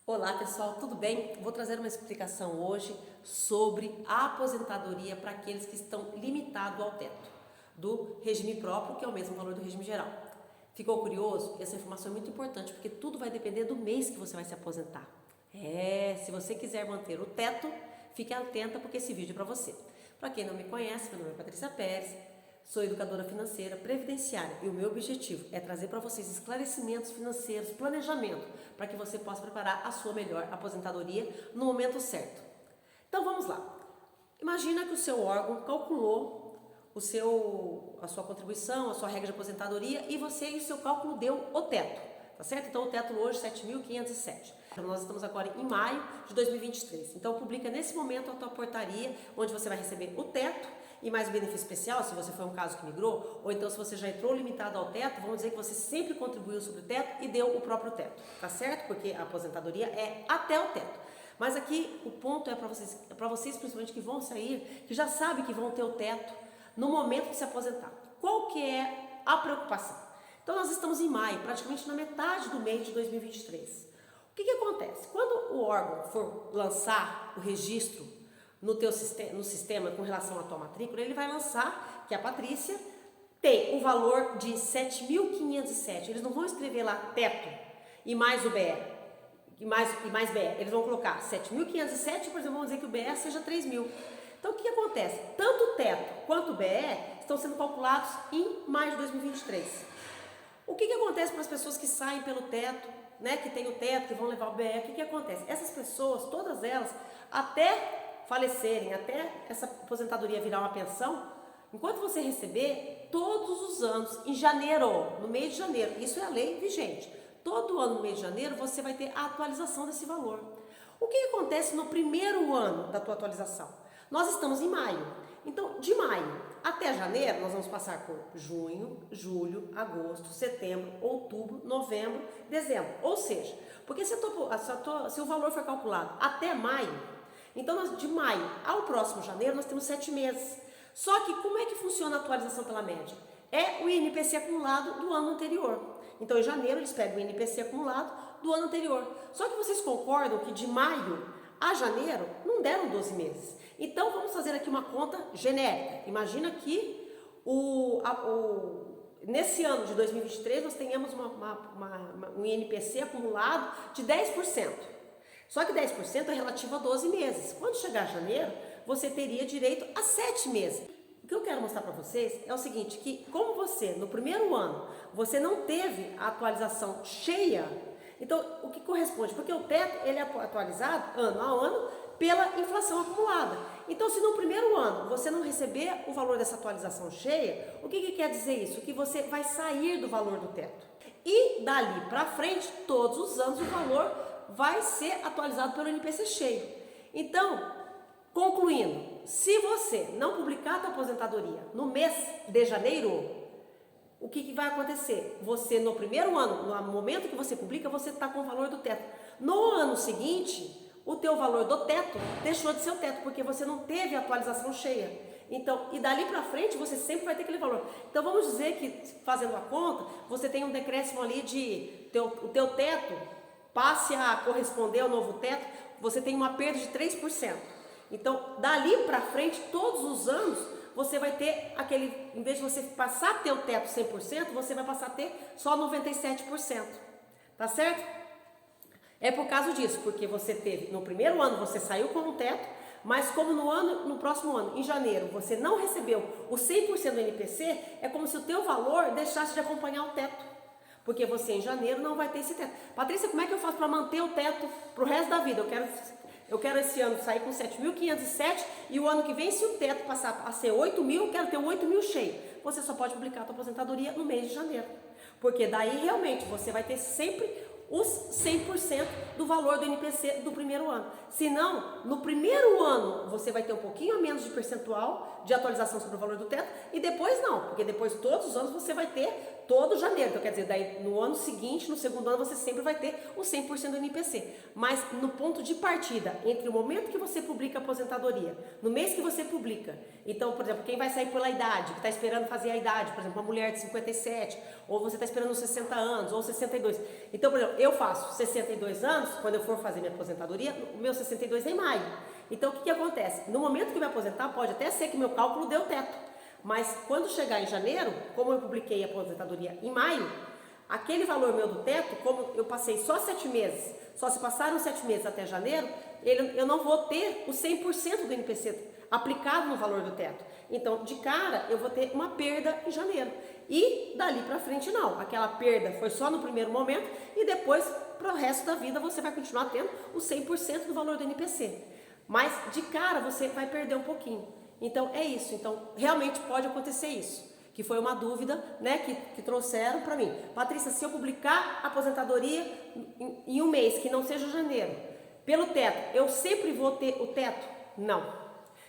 Olá pessoal, tudo bem? Vou trazer uma explicação hoje sobre a aposentadoria para aqueles que estão limitados ao teto do regime próprio, que é o mesmo valor do regime geral. Ficou curioso? Essa informação é muito importante porque tudo vai depender do mês que você vai se aposentar. Se você quiser manter o teto, fique atenta porque esse vídeo é para você. Para quem não me conhece, meu nome é Patrícia Pérez. Sou educadora financeira previdenciária e o meu objetivo é trazer para vocês esclarecimentos financeiros, planejamento, para que você possa preparar a sua melhor aposentadoria no momento certo. Então vamos lá. Imagina que o seu órgão calculou a sua contribuição, a sua regra de aposentadoria e o seu cálculo deu o teto, tá certo? Então o teto hoje é 7.507. Nós estamos agora em maio de 2023. Então publica nesse momento a tua portaria, onde você vai receber o teto e mais o benefício especial, se você foi um caso que migrou, ou então se você já entrou limitado ao teto, vamos dizer que você sempre contribuiu sobre o teto e deu o próprio teto, tá certo? Porque a aposentadoria é até o teto. Mas aqui o ponto é para vocês principalmente que vão sair, que já sabem que vão ter o teto no momento de se aposentar. Qual que é a preocupação? Então nós estamos em maio, praticamente na metade do mês de 2023. O que acontece? Quando o órgão for lançar o registro no sistema com relação à tua matrícula, ele vai lançar que a Patrícia tem o valor de 7.507. Eles não vão escrever lá teto e mais o BE, e mais BE. Eles vão colocar 7.507, por exemplo, vamos dizer que o BE seja 3.000. Então, o que acontece? Tanto o teto quanto o BE estão sendo calculados em maio de 2023. O que acontece para as pessoas que saem pelo teto, né, que tem o teto, que vão levar o BE? O que acontece? Essas pessoas, todas elas, até falecerem, até essa aposentadoria virar uma pensão, enquanto você receber, todos os anos, em janeiro, no mês de janeiro, isso é a lei vigente, todo ano no mês de janeiro você vai ter a atualização desse valor. O que acontece no primeiro ano da tua atualização? Nós estamos em maio, então de maio até janeiro nós vamos passar por junho, julho, agosto, setembro, outubro, novembro, dezembro, ou seja, porque se o valor for calculado até maio, então, de maio ao próximo janeiro, nós temos 7 meses. Só que como é que funciona a atualização pela média? É o INPC acumulado do ano anterior. Então, em janeiro, eles pegam o INPC acumulado do ano anterior. Só que vocês concordam que de maio a janeiro não deram 12 meses. Então, vamos fazer aqui uma conta genérica. Imagina que nesse ano de 2023, nós tenhamos um INPC acumulado de 10%. Só que 10% é relativo a 12 meses. Quando chegar janeiro, você teria direito a 7 meses. O que eu quero mostrar para vocês é o seguinte, que como você, no primeiro ano, você não teve a atualização cheia, então o que corresponde? Porque o teto ele é atualizado ano a ano pela inflação acumulada. Então, se no primeiro ano você não receber o valor dessa atualização cheia, o que quer dizer isso? Que você vai sair do valor do teto. E dali para frente, todos os anos, o valor vai ser atualizado pelo INPC cheio. Então, concluindo, se você não publicar a sua aposentadoria no mês de janeiro, o que vai acontecer? Você no primeiro ano, no momento que você publica, você está com o valor do teto. No ano seguinte, o teu valor do teto deixou de ser o teto, porque você não teve a atualização cheia. Então, e dali para frente, você sempre vai ter aquele valor. Então, vamos dizer que, fazendo a conta, você tem um decréscimo ali o teu teto passe a corresponder ao novo teto, você tem uma perda de 3%. Então, dali para frente, todos os anos, você vai ter em vez de você passar a ter o teto 100%, você vai passar a ter só 97%. Tá certo? É por causa disso, porque você teve, no primeiro ano você saiu com o teto, mas como no próximo ano, em janeiro, você não recebeu o 100% do NPC, é como se o teu valor deixasse de acompanhar o teto. Porque você em janeiro não vai ter esse teto. Patrícia, como é que eu faço para manter o teto para o resto da vida? Eu quero esse ano sair com 7.507 e o ano que vem, se o teto passar a ser 8.000, eu quero ter 8.000 cheio. Você só pode publicar a sua aposentadoria no mês de janeiro. Porque daí realmente você vai ter sempre os 100% do valor do NPC do primeiro ano. Se não, no primeiro ano você vai ter um pouquinho a menos de percentual de atualização sobre o valor do teto e depois não, porque depois todos os anos você vai ter todo janeiro. Então, quer dizer, daí no ano seguinte, no segundo ano, você sempre vai ter o 100% do INPC. Mas no ponto de partida, entre o momento que você publica a aposentadoria, no mês que você publica, então, por exemplo, quem vai sair pela idade, que está esperando fazer a idade, por exemplo, uma mulher de 57, ou você está esperando 60 anos, ou 62. Então, por exemplo, eu faço 62 anos, quando eu for fazer minha aposentadoria, o meu 62 é em maio. Então, o que acontece? No momento que eu me aposentar, pode até ser que meu cálculo deu teto. Mas quando chegar em janeiro, como eu publiquei a aposentadoria em maio, aquele valor meu do teto, como eu passei só 7 meses, só se passaram 7 meses até janeiro, eu não vou ter o 100% do INPC aplicado no valor do teto. Então, de cara, eu vou ter uma perda em janeiro. E dali para frente não. Aquela perda foi só no primeiro momento e depois, para o resto da vida, você vai continuar tendo o 100% do valor do INPC. Mas, de cara, você vai perder um pouquinho. Então, é isso. Então, realmente pode acontecer isso. Que foi uma dúvida, né, que trouxeram para mim. Patrícia, se eu publicar a aposentadoria em um mês, que não seja janeiro, pelo teto, eu sempre vou ter o teto? Não.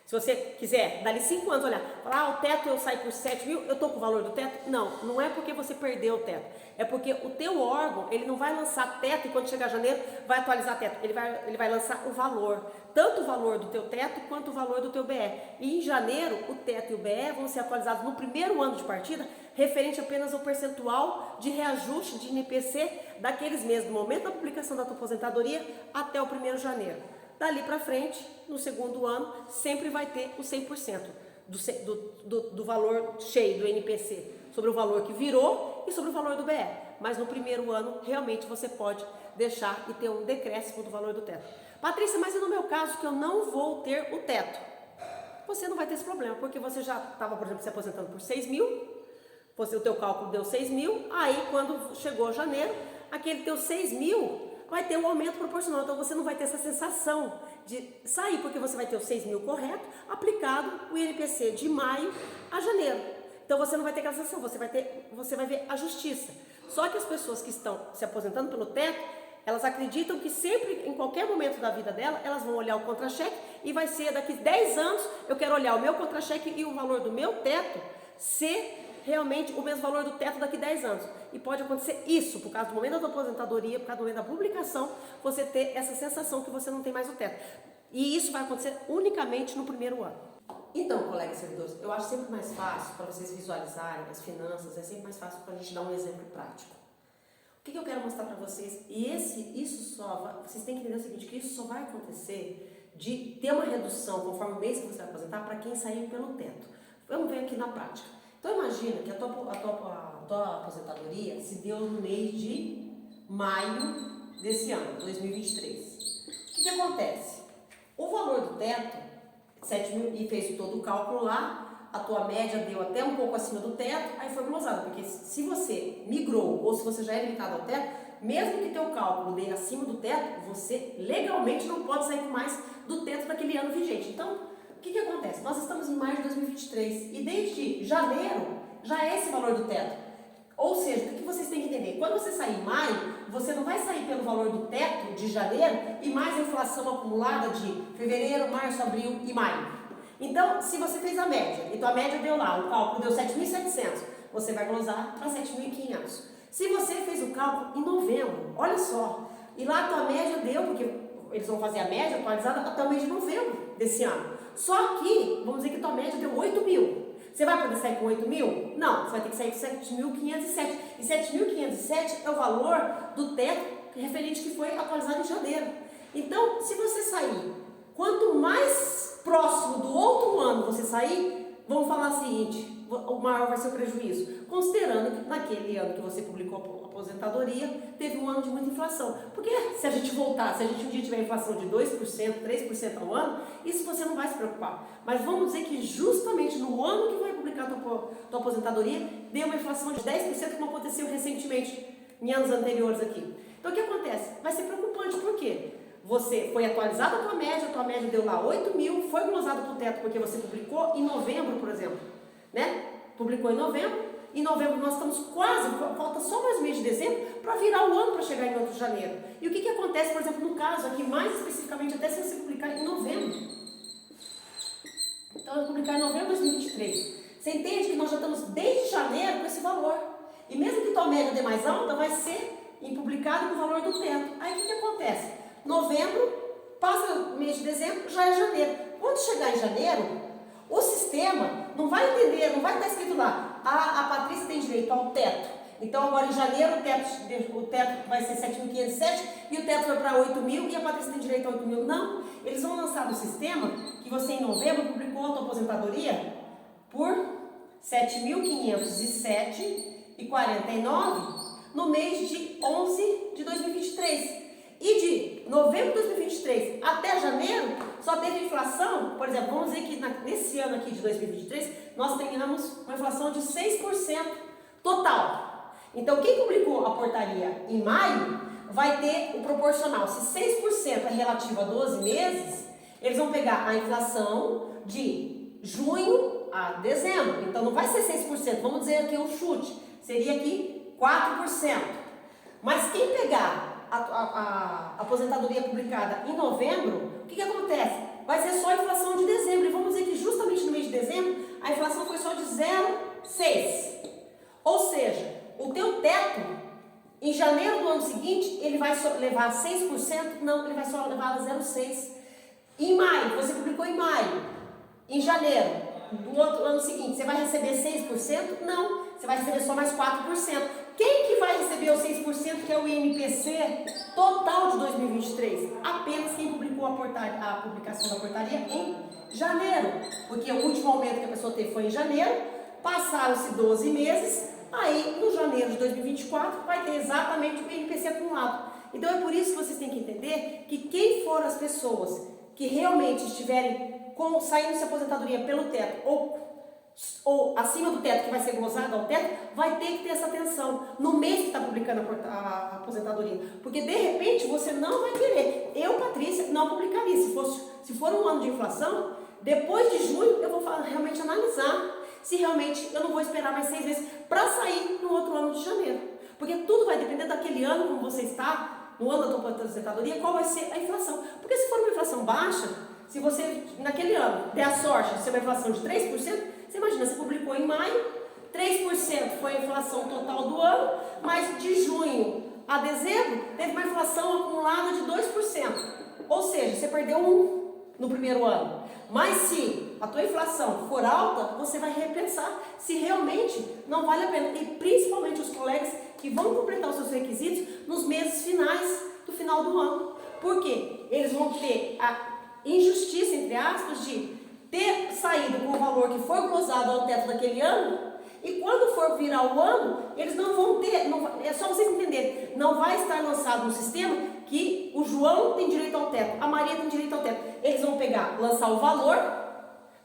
Se você quiser, dali 5 anos, olhar, falar, o teto eu saio por 7 mil, eu estou com o valor do teto? Não, não é porque você perdeu o teto. É porque o teu órgão, ele não vai lançar teto e quando chegar janeiro, vai atualizar teto. Ele vai lançar o valor, tanto o valor do teu teto quanto o valor do teu BE. E em janeiro, o teto e o BE vão ser atualizados no primeiro ano de partida, referente apenas ao percentual de reajuste de INPC daqueles meses, do momento da publicação da tua aposentadoria até o 1º de janeiro. Dali para frente, no segundo ano, sempre vai ter o 100% do valor cheio do INPC, sobre o valor que virou e sobre o valor do BE. Mas no primeiro ano, realmente você pode deixar e ter um decréscimo do valor do teto. Patrícia, mas e no meu caso, que eu não vou ter o teto? Você não vai ter esse problema, porque você já estava, por exemplo, se aposentando por 6 mil, o teu cálculo deu 6 mil, aí quando chegou janeiro, aquele teu 6 mil vai ter um aumento proporcional, então você não vai ter essa sensação de sair, porque você vai ter os 6 mil correto, aplicado o INPC de maio a janeiro. Então você não vai ter aquela sensação, você vai ver a justiça. Só que as pessoas que estão se aposentando pelo teto, elas acreditam que sempre, em qualquer momento da vida dela, elas vão olhar o contra-cheque e vai ser daqui 10 anos, eu quero olhar o meu contra-cheque e o valor do meu teto ser realmente o mesmo valor do teto daqui 10 anos. E pode acontecer isso, por causa do momento da tua aposentadoria, por causa do momento da publicação, você ter essa sensação que você não tem mais o teto. E isso vai acontecer unicamente no primeiro ano. Então, colegas servidores, eu acho sempre mais fácil para vocês visualizarem as finanças, é sempre mais fácil para a gente dar um exemplo prático. O que eu quero mostrar para vocês? Vocês têm que entender o seguinte, que isso só vai acontecer de ter uma redução conforme o mês que você vai aposentar para quem saiu pelo teto. Vamos ver aqui na prática. Então imagina que a tua aposentadoria se deu no mês de maio desse ano, 2023. O que acontece? O valor do teto, 7 mil, e fez todo o cálculo lá, a tua média deu até um pouco acima do teto, aí foi glosado, porque se você migrou ou se você já é limitado ao teto, mesmo que teu cálculo dê acima do teto, você legalmente não pode sair com mais do teto daquele ano vigente. Então, o que acontece? Nós estamos em maio de 2023 e desde janeiro já é esse valor do teto. Ou seja, o que vocês têm que entender? Quando você sair em maio, você não vai sair pelo valor do teto de janeiro e mais a inflação acumulada de fevereiro, março, abril e maio. Então, se você fez a média, então a média deu lá, o cálculo deu 7.700, você vai glosar para 7.500. Se você fez o cálculo em novembro, olha só, e lá a tua média deu, porque eles vão fazer a média atualizada até o mês de novembro desse ano. Só que, vamos dizer que tua média deu 8 mil. Você vai poder sair com 8 mil? Não, você vai ter que sair com 7.507. E 7.507 é o valor do teto referente que foi atualizado em janeiro. Então, se você sair, quanto mais próximo do outro ano você sair, vamos falar o seguinte, o maior vai ser o prejuízo. Considerando que naquele ano que você publicou a aposentadoria, teve um ano de muita inflação. Porque se a gente voltar, se a gente um dia tiver inflação de 2%, 3% ao ano, isso você não vai se preocupar. Mas vamos dizer que justamente no ano que vai publicar a tua aposentadoria, deu uma inflação de 10%, como aconteceu recentemente, em anos anteriores aqui. Então o que acontece? Vai ser preocupante, por quê? Você foi atualizada a tua média deu lá 8 mil, foi glosado para o teto porque você publicou em novembro, por exemplo, né? Publicou em novembro nós estamos quase, falta só mais um mês de dezembro para virar o ano para chegar em outro de janeiro. E o que acontece, por exemplo, no caso aqui, mais especificamente, até se você publicar em novembro. Então, eu vou publicar em novembro de 2023. Você entende que nós já estamos desde janeiro com esse valor. E mesmo que tua média dê mais alta, vai ser publicado com o valor do teto. Aí o que acontece? Novembro, passa o mês de dezembro, já é janeiro. Quando chegar em janeiro, o sistema não vai entender, não vai estar escrito lá, a Patrícia tem direito ao teto. Então agora em janeiro o teto vai ser 7.507 e o teto vai para 8.000 e a Patrícia tem direito a 8.000. Não, eles vão lançar no sistema que você em novembro publicou a tua aposentadoria por 7.507,49 no mês de 11 de 2023. E de novembro de 2023 até janeiro, só teve inflação, por exemplo, vamos dizer que nesse ano aqui de 2023, nós tenhamos uma inflação de 6% total. Então, quem publicou a portaria em maio, vai ter o proporcional. Se 6% é relativo a 12 meses, eles vão pegar a inflação de junho a dezembro. Então, não vai ser 6%, vamos dizer aqui um chute, seria aqui 4%. Mas quem pegar a aposentadoria publicada em novembro, o que acontece? Vai ser só a inflação de dezembro. E vamos dizer que justamente no mês de dezembro, a inflação foi só de 0,6. Ou seja, o teu teto, em janeiro do ano seguinte, ele vai só levar 6%? Não, ele vai só levar a 0,6. Em maio, você publicou em maio. Em janeiro do outro ano seguinte, você vai receber 6%? Não, você vai receber só mais 4%. Quem que vai receber os 6%, que é o INPC total de 2023? Apenas quem publicou a publicação da portaria em janeiro. Porque o último aumento que a pessoa teve foi em janeiro, passaram-se 12 meses, aí no janeiro de 2024 vai ter exatamente o INPC acumulado. Então é por isso que vocês têm que entender que quem for as pessoas que realmente estiverem saindo de aposentadoria pelo teto ou acima do teto, que vai ser glosado ao teto, vai ter que ter essa atenção no mês que está publicando a aposentadoria. Porque de repente você não vai querer. Eu, Patrícia, não publicaria. Se for um ano de inflação, depois de junho eu vou realmente analisar se realmente eu não vou esperar mais 6 meses para sair no outro ano de janeiro. Porque tudo vai depender daquele ano como você está, no ano da tua aposentadoria, qual vai ser a inflação. Porque se for uma inflação baixa, se você naquele ano der a sorte de ser uma inflação de 3%, você imagina, você publicou em maio, 3% foi a inflação total do ano, mas de junho a dezembro teve uma inflação acumulada de 2%. Ou seja, você perdeu 1 no primeiro ano. Mas se a tua inflação for alta, você vai repensar se realmente não vale a pena. E principalmente os colegas que vão completar os seus requisitos nos meses finais do final do ano. Por quê? Eles vão ter a injustiça, entre aspas, de ter saído com o valor que foi glosado ao teto daquele ano, e quando for virar o ano, eles não vão ter, é só vocês entenderem, não vai estar lançado no sistema que o João tem direito ao teto, a Maria tem direito ao teto. Eles vão lançar o valor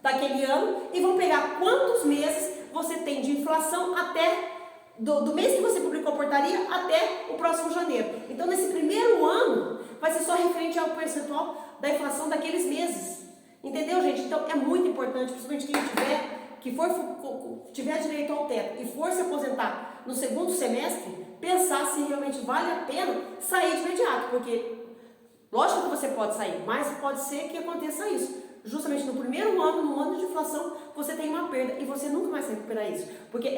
daquele ano e vão pegar quantos meses você tem de inflação até do mês que você publicou a portaria até o próximo janeiro. Então, nesse primeiro ano, vai ser só referente ao percentual da inflação daqueles meses. Entendeu, gente? Então é muito importante, principalmente quem tiver direito ao teto e for se aposentar no segundo semestre, pensar se realmente vale a pena sair de imediato, porque lógico que você pode sair, mas pode ser que aconteça isso. Justamente no primeiro ano, no ano de inflação, você tem uma perda e você nunca mais vai recuperar isso. Porque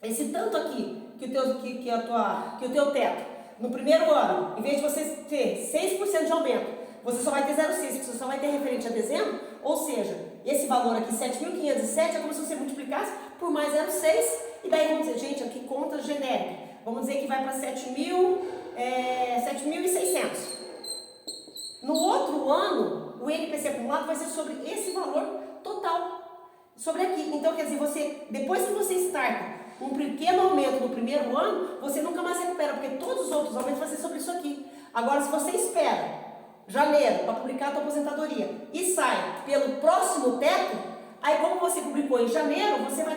esse tanto aqui que o teu teto, no primeiro ano, em vez de você ter 6% de aumento, você só vai ter 0,6, você só vai ter referente a dezembro, ou seja, esse valor aqui, 7.507, é como se você multiplicasse por mais 0,6, e daí vamos dizer, gente, aqui conta genérica, vamos dizer que vai para 7.600. No outro ano, o INPC acumulado vai ser sobre esse valor total, sobre aqui. Então, quer dizer, depois que você starta um pequeno aumento no primeiro ano, você nunca mais recupera, porque todos os outros aumentos vão ser sobre isso aqui. Agora, se você espera janeiro para publicar a tua aposentadoria e sai pelo próximo teto, aí como você publicou em janeiro, você vai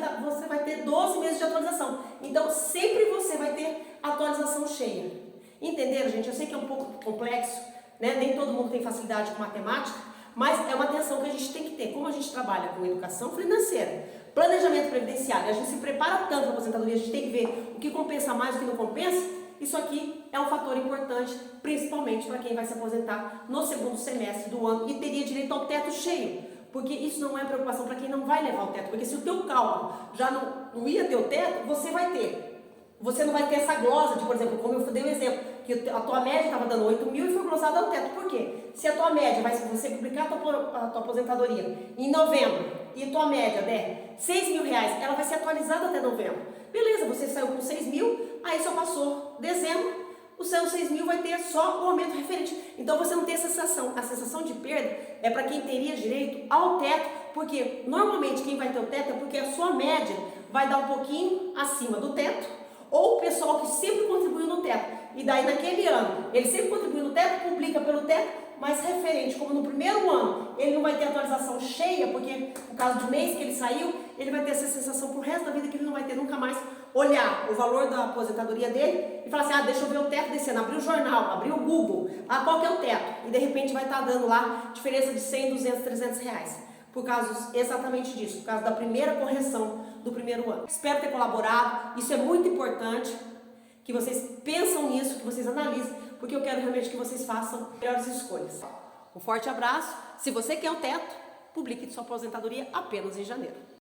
ter 12 meses de atualização. Então, sempre você vai ter atualização cheia. Entenderam, gente? Eu sei que é um pouco complexo, né? Nem todo mundo tem facilidade com matemática, mas é uma atenção que a gente tem que ter. Como a gente trabalha com educação financeira, planejamento previdenciário, a gente se prepara tanto para a aposentadoria, a gente tem que ver o que compensa mais, o que não compensa. Isso aqui é um fator importante, principalmente para quem vai se aposentar no segundo semestre do ano e teria direito ao teto cheio, porque isso não é preocupação para quem não vai levar o teto, porque se o teu cálculo já não não ia ter o teto, você vai ter. Você não vai ter essa glosa de, por exemplo, como eu dei o exemplo, que a tua média estava dando 8 mil e foi glosada ao teto. Por quê? Se a tua média, você publicar a tua aposentadoria em novembro e a tua média der 6 mil reais, ela vai ser atualizada até novembro. Beleza, você saiu com 6 mil, aí só passou dezembro, os seus 6 mil vai ter só o aumento referente. Então você não tem essa sensação. A sensação de perda é para quem teria direito ao teto, porque normalmente quem vai ter o teto é porque a sua média vai dar um pouquinho acima do teto, ou o pessoal que sempre contribuiu no teto. E daí naquele ano, ele sempre contribuiu no teto, publica pelo teto, mas referente, como no primeiro ano, ele não vai ter atualização cheia, porque por causa do mês que ele saiu, ele vai ter essa sensação pro resto da vida que ele não vai ter nunca mais olhar o valor da aposentadoria dele e falar assim, deixa eu ver o teto desse ano, abrir o jornal, abrir o Google, qual que é o teto? E de repente vai estar dando lá diferença de 100, 200, 300 reais. Por causa exatamente disso, por causa da primeira correção do primeiro ano. Espero ter colaborado, isso é muito importante, que vocês pensam nisso, que vocês analisem, porque eu quero realmente que vocês façam melhores escolhas. Um forte abraço, se você quer o teto, publique sua aposentadoria apenas em janeiro.